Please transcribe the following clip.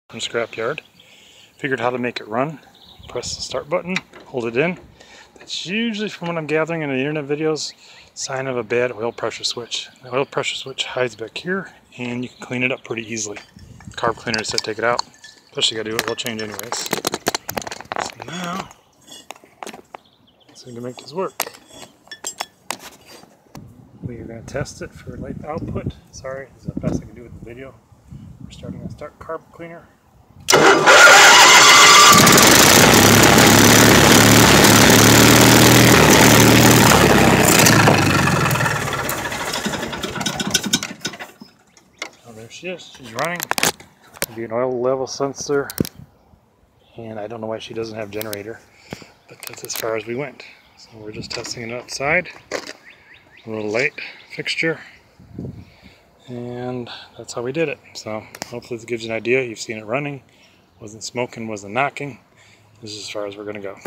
from Scrapyard. Figured how to make it run. Press the start button, hold it in. That's usually, from what I'm gathering in the internet videos, sign of a bad oil pressure switch. The oil pressure switch hides back here, and you can clean it up pretty easily. Carb cleaner said take it out, especially got to do an oil change anyways. So now, let's see to make this work. We are going to test it for light output. Sorry, this is the best I can do with the video. We're starting to start carb cleaner. Oh, there she is. She's running. It'll be an oil level sensor. And I don't know why she doesn't have a generator, but that's as far as we went. So we're just testing it outside. A little light fixture. And that's how we did it. So hopefully this gives you an idea. You've seen it running. Wasn't smoking, wasn't knocking. This is as far as we're going to go.